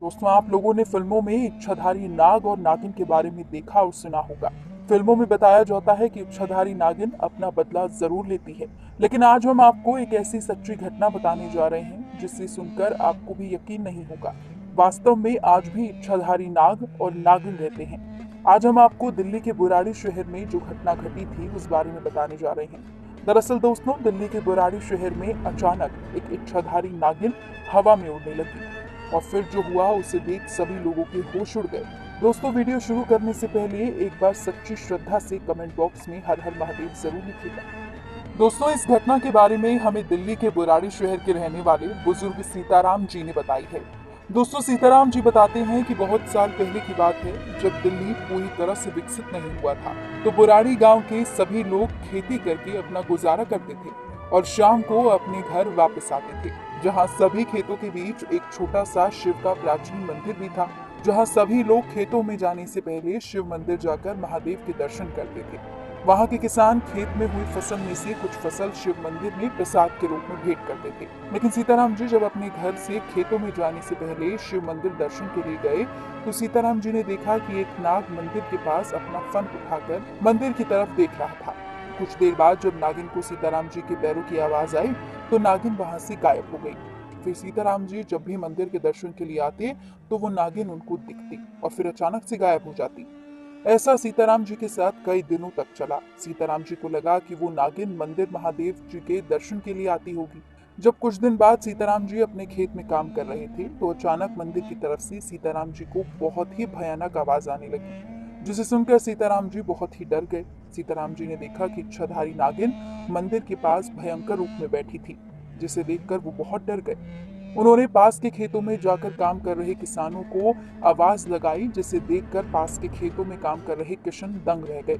दोस्तों, आप लोगों ने फिल्मों में इच्छाधारी नाग और नागिन के बारे में देखा और सुना होगा। फिल्मों में बताया जाता है कि इच्छाधारी नागिन अपना बदला जरूर लेती है, लेकिन आज हम आपको एक ऐसी सच्ची घटना बताने जा रहे हैं जिसे सुनकर आपको भी यकीन नहीं होगा। वास्तव में आज भी इच्छाधारी नाग और नागिन रहते हैं। आज हम आपको दिल्ली के बुराड़ी शहर में जो घटना घटी थी उस बारे में बताने जा रहे हैं। दरअसल दोस्तों, दिल्ली के बुराड़ी शहर में अचानक एक इच्छाधारी नागिन हवा में उड़ने लगी और फिर जो हुआ उसे देख सभी लोगों के होश उड़ गए। दोस्तों, वीडियो शुरू करने से पहले एक बार सच्ची श्रद्धा से कमेंट बॉक्स में हर हर महादेव जरूर लिखिएगा। दोस्तों, इस घटना के बारे में हमें दिल्ली के बुराड़ी शहर के रहने वाले बुजुर्ग सीताराम जी ने बताई है। दोस्तों, सीताराम जी बताते हैं कि बहुत साल पहले की बात है, जब दिल्ली पूरी तरह से विकसित नहीं हुआ था, तो बुराड़ी गांव के सभी लोग खेती करके अपना गुजारा करते थे और शाम को अपने घर वापस आते थे, जहां सभी खेतों के बीच एक छोटा सा शिव का प्राचीन मंदिर भी था, जहां सभी लोग खेतों में जाने से पहले शिव मंदिर जाकर महादेव के दर्शन करते थे। वहां के किसान खेत में हुई फसल में से कुछ फसल शिव मंदिर में प्रसाद के रूप में भेंट करते थे। लेकिन सीताराम जी जब अपने घर से खेतों में जाने से पहले शिव मंदिर दर्शन के लिए गए, तो सीताराम जी ने देखा कि एक नाग मंदिर के पास अपना फन उठाकर मंदिर की तरफ देख रहा था। कुछ देर बाद जब नागिन को सीताराम जी के पैरों की आवाज आई, तो नागिन वहां से गायब हो गई। फिर सीताराम जी जब भी मंदिर के दर्शन के लिए आते, तो वो नागिन उनको दिखती और फिर अचानक से गायब हो जाती। ऐसा सीताराम जी के साथ कई दिनों तक चला। सीताराम जी को लगा कि वो नागिन मंदिर महादेव जी के दर्शन के लिए आती होगी। जब कुछ दिन बाद सीताराम जी अपने खेत में काम कर रहे थे, तो अचानक मंदिर की तरफ से सीताराम जी को बहुत ही भयानक आवाज आने लगी, जिसे सुनकर सीताराम जी बहुत ही डर गए। सीताराम जी ने देखा कि इच्छाधारी नागिन मंदिर के पास भयंकर रूप में बैठी थी, जिसे देखकर वो बहुत डर गए। उन्होंने पास के खेतों में जाकर काम कर रहे किसानों को आवाज लगाई, जिसे देखकर पास के खेतों में काम कर रहे किसान दंग रह गए।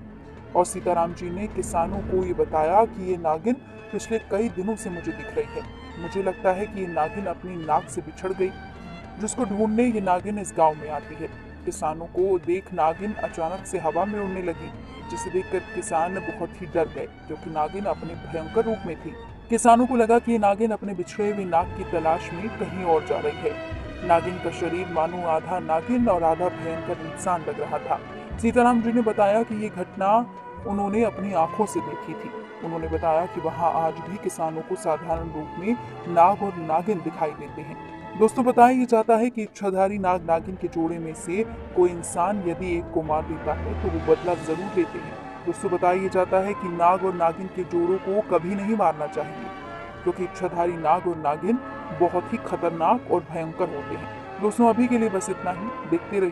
और सीताराम जी ने किसानों को ये बताया कि ये नागिन पिछले कई दिनों से मुझे दिख रही है। मुझे लगता है कि ये नागिन अपनी नाक से बिछड़ गई, जिसको ढूंढने ये नागिन इस गांव में आती है। किसानों को देख नागिन अचानक से हवा में उड़ने लगी, जिसे देखकर किसान बहुत ही डर गए, क्योंकि नागिन अपने भयंकर रूप में थी। किसानों को लगा कि ये नागिन अपने बिछड़े हुए नाग की तलाश में कहीं और जा रही है। नागिन का शरीर मानो आधा नागिन और आधा भयंकर इंसान लग रहा था। सीताराम जी ने बताया कि ये घटना उन्होंने अपनी आंखों से देखी थी। उन्होंने बताया कि वहां आज भी किसानों को साधारण रूप में नाग और नागिन दिखाई देते हैं। दोस्तों, बताया ये जाता है कि इच्छाधारी नाग नागिन के जोड़े में से कोई इंसान यदि एक को मार देता है, तो वो बदला जरूर लेते हैं। दोस्तों, बताया जाता है कि नाग और नागिन के जोड़ों को कभी नहीं मारना चाहिए, क्योंकि इच्छाधारी नाग और नागिन बहुत ही खतरनाक और भयंकर होते हैं। दोस्तों, अभी के लिए बस इतना ही। देखते रहिए।